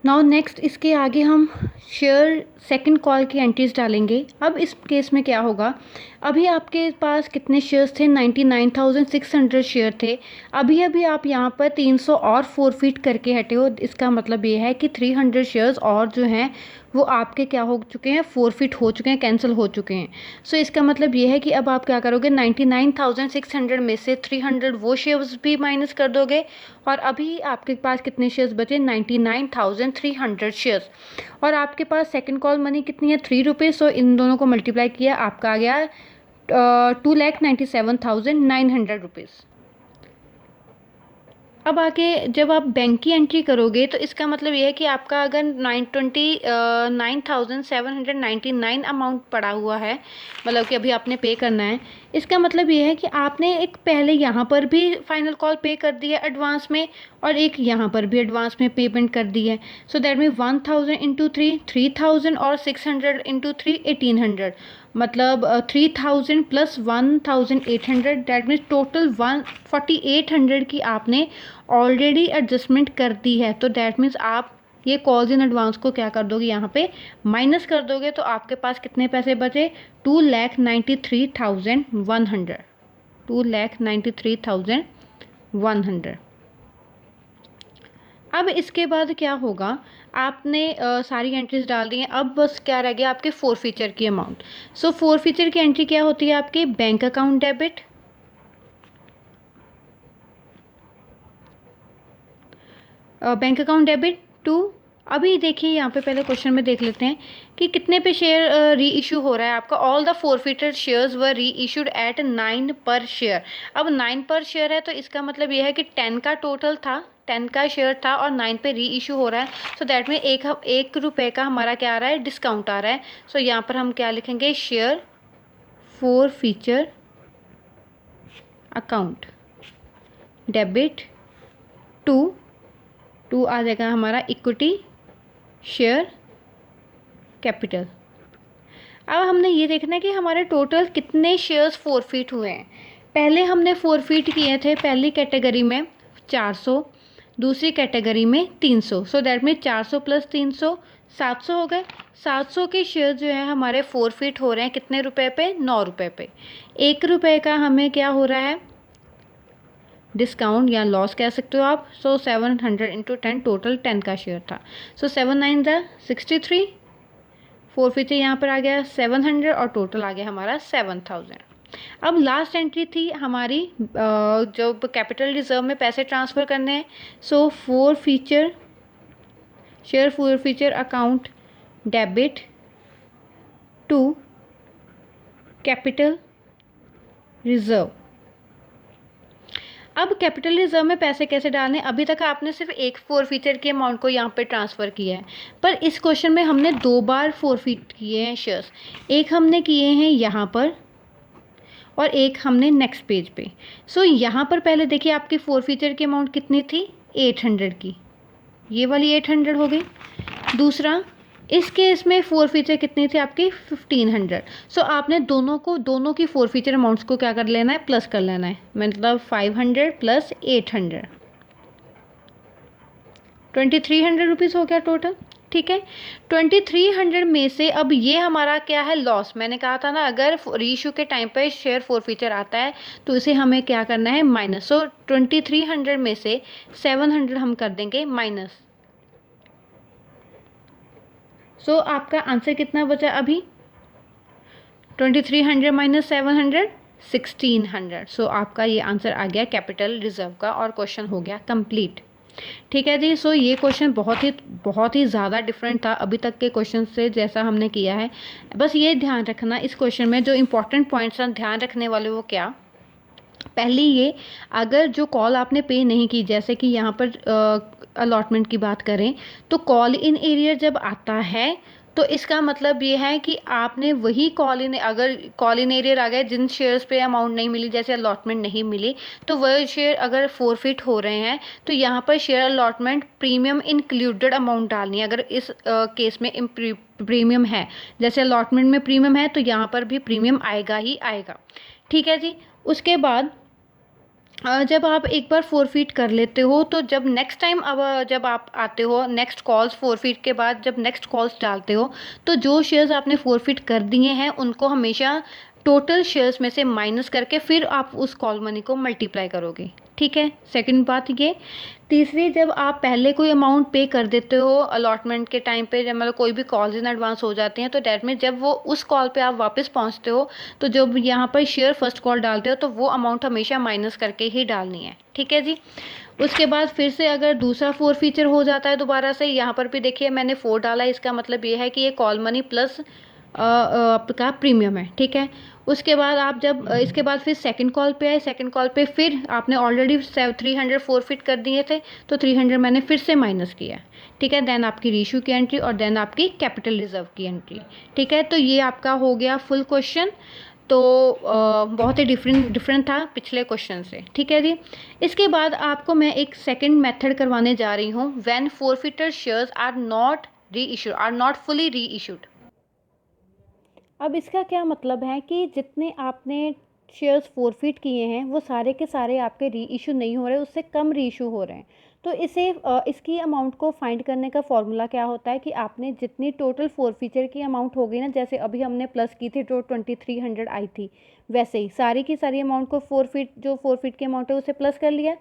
Now next इसके आगे हम शेयर सेकंड कॉल की एंट्रीज डालेंगे। अब इस केस में क्या होगा, अभी आपके पास कितने शेयर्स थे, 99,600 शेयर थे। अभी अभी आप यहाँ पर 300 और फोरफिट करके हटे हो। इसका मतलब ये है कि 300 शेयर्स और जो हैं वो आपके क्या हो चुके हैं, फोरफिट हो चुके हैं, कैंसिल हो चुके हैं। सो इसका मतलब ये है कि अब आप क्या करोगे, 99,600 में से 300 वो शेयर्स भी माइनस कर दोगे और अभी आपके पास कितने शेयर्स बचे, 99,300 शेयर्स। और आपके पास सेकंड कॉल मनी कितनी है, ₹3। सो इन दोनों को मल्टीप्लाई किया, आपका आ गया 2,97,900 रुपीज़। अब आगे जब आप बैंक की एंट्री करोगे तो इसका मतलब ये है कि आपका अगर 9,799 अमाउंट पड़ा हुआ है, मतलब कि अभी आपने पे करना है, इसका मतलब ये है कि आपने एक पहले यहाँ पर भी फाइनल कॉल पे कर दिया एडवांस में और एक यहाँ पर भी एडवांस में पेमेंट कर दी है। सो दैट मीन 1,000 इंटू 3,000 और 600 इंटू 1,800, मतलब 3,000 प्लस 1,800, दैट मीन्स टोटल 4,800 की आपने ऑलरेडी एडजस्टमेंट कर दी है। तो दैट मीन्स आप ये कॉल्स इन एडवांस को क्या कर दोगे, यहाँ पे माइनस कर दोगे। तो आपके पास कितने पैसे बचे, 2,93,100, 2,93,100। अब इसके बाद क्या होगा, आपने सारी एंट्रीज डाल दी हैं। अब बस क्या रह गया, आपके फोर फीचर की अमाउंट। सो फोर फीचर की एंट्री क्या होती है, आपके bank account debit, bank account debit to, अभी देखिए यहाँ पे पहले क्वेश्चन में देख लेते हैं कि कितने पे शेयर री इशू हो रहा है आपका। ऑल द फोरफिटेड शेयर्स वर री इशूड एट 9 पर शेयर। अब 9 पर शेयर है तो इसका मतलब ये है कि 10 का टोटल था, 10 का शेयर था और 9 पे री इशू हो रहा है। सो दैट में एक रुपये का हमारा क्या आ रहा है, डिस्काउंट आ रहा है। सो यहाँ पर हम क्या लिखेंगे, share forfeiture account debit to आ जाएगा हमारा इक्विटी शेयर कैपिटल। अब हमने ये देखना है कि हमारे टोटल कितने शेयर्स फोरफिट हुए हैं। पहले हमने फोरफिट किए थे पहली कैटेगरी में 400, दूसरी कैटेगरी में 300। सो दैट मीन 400 प्लस 300 700 हो गए। 700 के शेयर जो है हमारे फोरफिट हो रहे हैं कितने रुपए पे, 9 रुपये पे। 1 रुपये का हमें क्या हो रहा है, डिस्काउंट या लॉस कह सकते हो आप। सो 700 इंटू 10, टोटल 10 का शेयर था। सो 7 9 63, फोर फीचर यहाँ पर आ गया 700 और टोटल आ गया हमारा 7,000। अब लास्ट एंट्री थी हमारी जो कैपिटल रिजर्व में पैसे ट्रांसफ़र करने हैं। So forfeiture share forfeiture account debit to capital reserve. अब कैपिटल रिजर्व में पैसे कैसे डालने, अभी तक आपने सिर्फ एक फोर फीचर के अमाउंट को यहाँ पे ट्रांसफ़र किया है, पर इस क्वेश्चन में हमने 2 बार फोरफिट किए हैं शेयर्स। एक हमने किए हैं यहाँ पर और एक हमने नेक्स्ट पेज पे। सो यहाँ पर पहले देखिए आपकी फोर फीचर की अमाउंट कितनी थी, 800 की, ये वाली 800 हो गई। दूसरा इस केस में फोर फीचर कितनी थी आपकी, 1500। सो आपने दोनों की फोर फीचर अमाउंट्स को क्या कर लेना है, प्लस कर लेना है, मतलब 500 प्लस 800, 2,300 रुपीज़ हो गया टोटल। ठीक है, 2,300 में से अब ये हमारा क्या है, लॉस। मैंने कहा था ना अगर रीइशू के टाइम पे शेयर फोर फीचर आता है तो इसे हमें क्या करना है, माइनस। सो 2,300 में से 700 हम कर देंगे माइनस। सो आपका आंसर कितना बचा अभी, 2,300 माइनस 700, 1,600। सो आपका ये आंसर आ गया कैपिटल रिजर्व का और क्वेश्चन हो गया कंप्लीट। ठीक है जी। सो ये क्वेश्चन बहुत ही ज़्यादा डिफरेंट था अभी तक के क्वेश्चन से जैसा हमने किया है। बस ये ध्यान रखना इस क्वेश्चन में जो इंपॉर्टेंट पॉइंट्स हैं ध्यान रखने वाले वो क्या, पहली ये, अगर जो कॉल आपने पे नहीं की, जैसे कि यहाँ पर अलॉटमेंट की बात करें तो कॉल इन एरियर जब आता है तो इसका मतलब ये है कि आपने वही अगर कॉल इन एरियर आ गए जिन शेयर्स पे अमाउंट नहीं मिली, जैसे अलॉटमेंट नहीं मिली, तो वह शेयर अगर फोरफिट हो रहे हैं तो यहाँ पर share allotment premium included amount डालनी है। अगर इस केस में प्रीमियम है, जैसे अलॉटमेंट में प्रीमियम है तो यहाँ पर भी प्रीमियम आएगा ही आएगा। ठीक है जी। उसके बाद जब आप एक बार फोरफीट कर लेते हो तो जब नेक्स्ट टाइम अब जब आप आते हो नेक्स्ट कॉल्स फोरफीट के बाद जब नेक्स्ट कॉल्स डालते हो तो जो शेयर्स आपने फोरफीट कर दिए हैं उनको हमेशा टोटल शेयर्स में से माइनस करके फिर आप उस कॉल मनी को मल्टीप्लाई करोगे। ठीक है, सेकंड बात ये। तीसरी, जब आप पहले कोई अमाउंट पे कर देते हो अलॉटमेंट के टाइम पे, जब मतलब कोई भी कॉल्स इन एडवांस हो जाते हैं तो डेट में जब वो उस कॉल पे आप वापस पहुंचते हो तो जब यहाँ पर शेयर फर्स्ट कॉल डालते हो तो वो अमाउंट हमेशा माइनस करके ही डालनी है। ठीक है जी। उसके बाद फिर से अगर दूसरा फोर फीचर हो जाता है दोबारा से, यहाँ पर भी देखिए मैंने 4 डाला, इसका मतलब ये है कि ये कॉल मनी प्लस आपका प्रीमियम है। ठीक है। उसके बाद आप जब इसके बाद फिर सेकंड कॉल पे आए, सेकंड कॉल पे फिर आपने ऑलरेडी 300 फोरफिट कर दिए थे तो 300 मैंने फिर से माइनस किया। ठीक है। देन आपकी रीइश्यू की एंट्री और देन आपकी कैपिटल रिजर्व की एंट्री। ठीक है। तो ये आपका हो गया फुल क्वेश्चन। तो बहुत ही डिफरेंट था पिछले क्वेश्चन से। ठीक है जी। इसके बाद आपको मैं एक सेकंड मेथड करवाने जा रही हूँ, when forfeited shares are not fully reissued. अब इसका क्या मतलब है कि जितने आपने शेयर्स फोरफिट किए हैं वो सारे के सारे आपके री इशू नहीं हो रहे, उससे कम री इशू हो रहे हैं। तो इसकी अमाउंट को फाइंड करने का फॉर्मूला क्या होता है कि आपने जितनी टोटल फोरफीचर की अमाउंट हो गई ना, जैसे अभी हमने प्लस की थी तो 2300 आई थी, वैसे ही सारी की सारी अमाउंट को फोरफिट की अमाउंट है उसे प्लस कर लिया,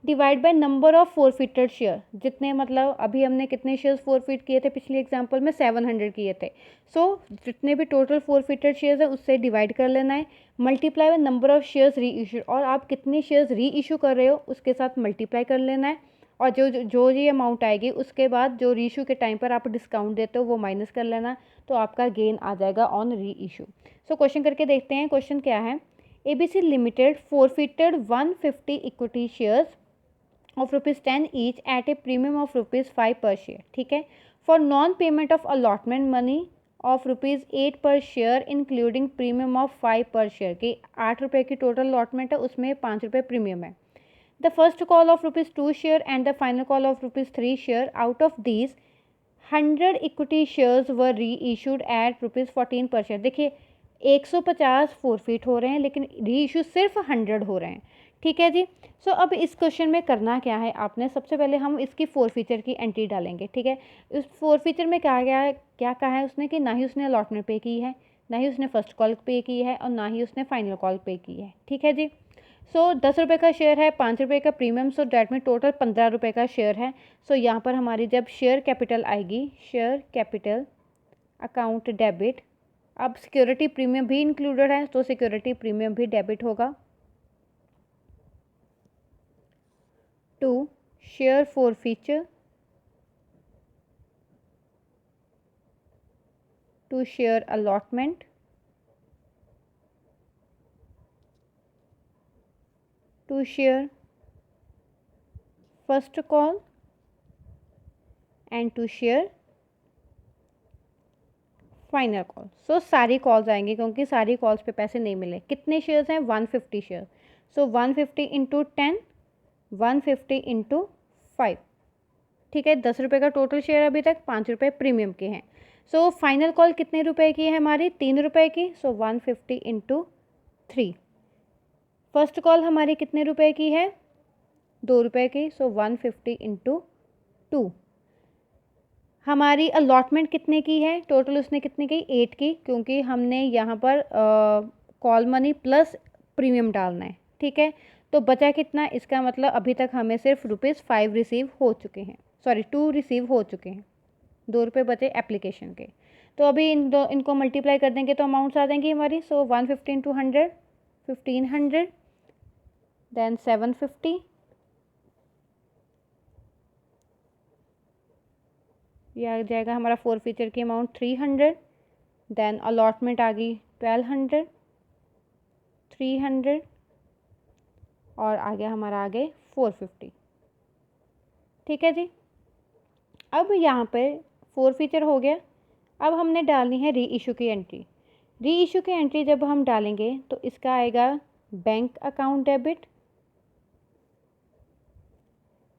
divide by number of forfeited share. जितने मतलब अभी हमने कितने शेयर्स फोरफिट किए थे पिछले एग्जांपल में 700 किए थे। सो जितने भी टोटल फोरफिटेड शेयर्स है उससे डिवाइड कर लेना है, multiply by number of shares री इशू, और आप कितने शेयर्स री इशू कर रहे हो उसके साथ मल्टीप्लाई कर लेना है, और जो ये अमाउंट आएगी उसके बाद जो री इशू के टाइम पर आप डिस्काउंट देते हो वो माइनस कर लेना, तो आपका गेन आ जाएगा ऑन री इशू। सो क्वेश्चन करके देखते हैं। क्वेश्चन क्या है, ABC limited forfeited 150 equity shares of rupees 10 each at a premium of rupees 5 per share। ठीक है। For non payment of allotment money of rupees 8 पर शेयर इंक्लूडिंग प्रीमियम ऑफ 5 पर share की 8 रुपये की टोटल अलॉटमेंट है, उसमें 5 रुपये प्रीमियम है। The first call of rupees 2 share and the final call of rupees 3 share, out of these 100 equity shares वर री इशूड एट रुपीज़ 14 पर शेयर। देखिए 150 फोरफिट हो रहे हैं लेकिन री इशू सिर्फ 100 हो रहे हैं। ठीक है जी। सो अब इस क्वेश्चन में करना क्या है आपने, सबसे पहले हम इसकी फोरफीचर की एंट्री डालेंगे। ठीक है। इस फोरफीचर में क्या कहा है उसने कि ना ही उसने अलॉटमेंट पे की है, ना ही उसने फर्स्ट कॉल पे की है, और ना ही उसने फाइनल कॉल पे की है। ठीक है जी। सो 10 रुपये का शेयर है, 5 रुपये का प्रीमियम, सो डैट में टोटल 15 रुपये का शेयर है। सो यहाँ पर हमारी जब शेयर कैपिटल आएगी, शेयर कैपिटल अकाउंट डेबिट, अब सिक्योरिटी प्रीमियम भी इंक्लूडेड है तो सिक्योरिटी प्रीमियम भी डेबिट होगा to share forfeiture, to share allotment, to share first call and to share final call. So सारी कॉल्स आएंगी क्योंकि सारी कॉल्स पे पैसे नहीं मिले। कितने शेयर्स हैं, 150 शेयर। सो 150 इंटू 10, 150 इंटू 5। ठीक है। 10 रुपये का टोटल शेयर अभी तक, 5 रुपये प्रीमियम के हैं। सो फाइनल कॉल कितने रुपए की है हमारी, 3 रुपये की। सो 150 इंटू 3। फर्स्ट कॉल हमारी कितने रुपए की है, 2 रुपये की। सो 150 इंटू 2। हमारी अलॉटमेंट कितने की है, टोटल उसने कितने की, 8 की, क्योंकि हमने यहाँ पर कॉल मनी प्लस प्रीमियम डालना है। ठीक है। तो बचा कितना, इसका मतलब अभी तक हमें सिर्फ ₹5 रिसीव हो चुके हैं, सॉरी 2 रिसीव हो चुके हैं, 2 रुपये बचे एप्लीकेशन के। तो अभी इनको मल्टीप्लाई कर देंगे तो अमाउंट्स आ जाएंगी हमारी। सो 150 इंटू 100, 1500, देन 750, ये आ जाएगा हमारा फोरफीचर की अमाउंट 300, देन अलॉटमेंट आ गई 1200, 300, और आगे हमारा आ गए 450। ठीक है जी। अब यहाँ पे फोरफीचर हो गया। अब हमने डालनी है री इशू की एंट्री। री इशू की एंट्री जब हम डालेंगे तो इसका आएगा बैंक अकाउंट डेबिट।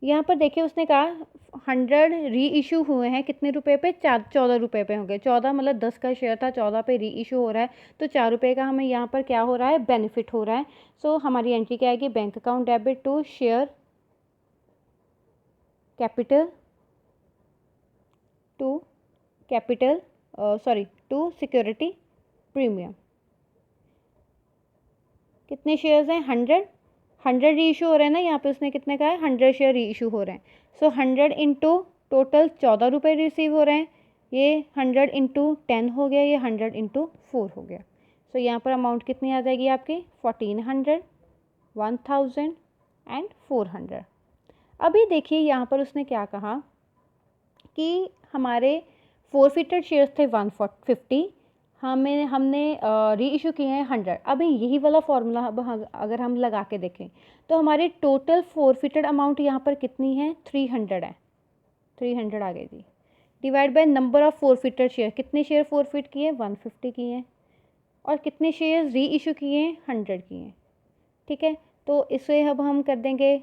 यहाँ पर देखिए उसने कहा 100 री इशू हुए हैं कितने रुपए पे, 14 रुपये पे होंगे। 14 मतलब 10 का शेयर था, 14 पे री इशू हो रहा है, तो 4 रुपये का हमें यहाँ पर क्या हो रहा है, बेनिफिट हो रहा है। सो हमारी एंट्री क्या आएगी, bank account debit to share capital to security premium. कितने शेयर्स हैं, 100 री इशू हो रहे हैं ना, यहाँ पे उसने कितने कहा है, 100 शेयर री इशू हो रहे हैं। सो 100 इंटू टोटल 14 रुपये रिसीव हो रहे हैं, ये 100 इंटू 10 हो गया, ये 100 इंटू 4 हो गया। सो यहाँ पर अमाउंट कितनी आ जाएगी आपकी, 1400, 1000 एंड 400। अभी देखिए यहाँ पर उसने क्या कहा कि हमारे फोरफिटेड शेयर्स थे 150, हमने री इशू किए हैं 100। अभी यही वाला फॉर्मूला अब अगर हम लगा के देखें तो हमारी टोटल फोरफिटेड अमाउंट यहाँ पर कितनी है, 300 है, 300 आ गई जी, divide by number of forfeited share, कितने शेयर फोरफिट किए, 150 किए हैं, और कितने शेयर री इशू किए हैं, 100 किए हैं। ठीक है, तो इसे अब हम कर देंगे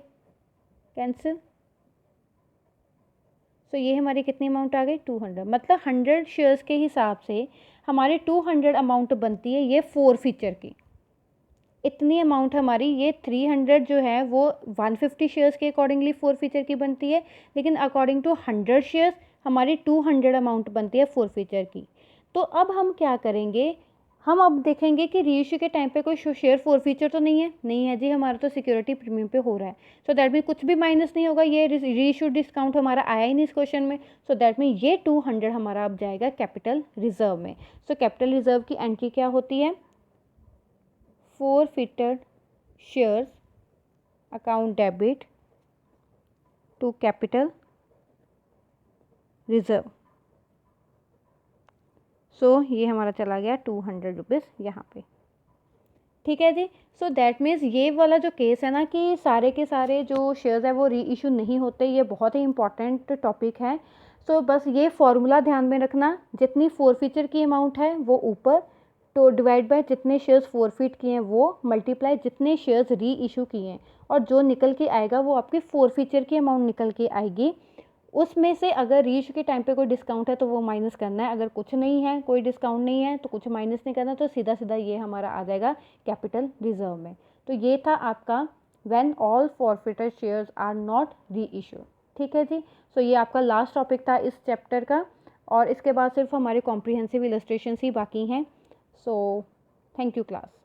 कैंसिल। तो ये हमारी कितनी अमाउंट आ गई, 200। मतलब 100 शेयर्स के हिसाब से हमारी 200 अमाउंट बनती है ये फोरफिचर की। इतनी अमाउंट हमारी ये 300 जो है वो 150 शेयर्स के अकॉर्डिंगली फोरफिचर की बनती है, लेकिन अकॉर्डिंग टू 100 शेयर्स हमारी 200 अमाउंट बनती है फोरफिचर की। तो अब हम क्या करेंगे, हम अब देखेंगे कि री इशू के टाइम पे कोई शेयर फोरफिचर तो नहीं है जी, हमारा तो सिक्योरिटी प्रीमियम पे हो रहा है। सो दैट मीन कुछ भी माइनस नहीं होगा, ये री इशू डिस्काउंट हमारा आया ही नहीं इस क्वेश्चन में। सो दैट मीन ये 200 हमारा अब जाएगा कैपिटल रिजर्व में। सो कैपिटल रिजर्व की एंट्री क्या होती है, forfeited shares account debit to capital reserve. So ये हमारा चला गया 200 रुपीज़ यहाँ पे। ठीक है जी। सो दैट मीन्स ये वाला जो केस है ना कि सारे के सारे जो शेयर्स है वो री इशू नहीं होते, ये बहुत ही इंपॉर्टेंट टॉपिक है। सो बस ये फॉर्मूला ध्यान में रखना, जितनी फोरफिचर की अमाउंट है वो ऊपर, तो डिवाइड बाय जितने शेयर्स फोरफिट किए हैं वो, मल्टीप्लाई जितने शेयर्स री इशू किए हैं, और जो निकल के आएगा वो आपकी फोरफिचर की अमाउंट निकल के आएगी। उसमें से अगर री इशू के टाइम पे कोई डिस्काउंट है तो वो माइनस करना है, अगर कुछ नहीं है, कोई डिस्काउंट नहीं है तो कुछ माइनस नहीं करना, तो सीधा सीधा ये हमारा आ जाएगा कैपिटल रिजर्व में। तो ये था आपका when all forfeited shares are not reissue. ठीक है जी। सो ये आपका लास्ट टॉपिक था इस चैप्टर का, और इसके बाद सिर्फ हमारे कॉम्प्रिहेंसिव इलस्ट्रेशन ही बाकी हैं। So thank you class.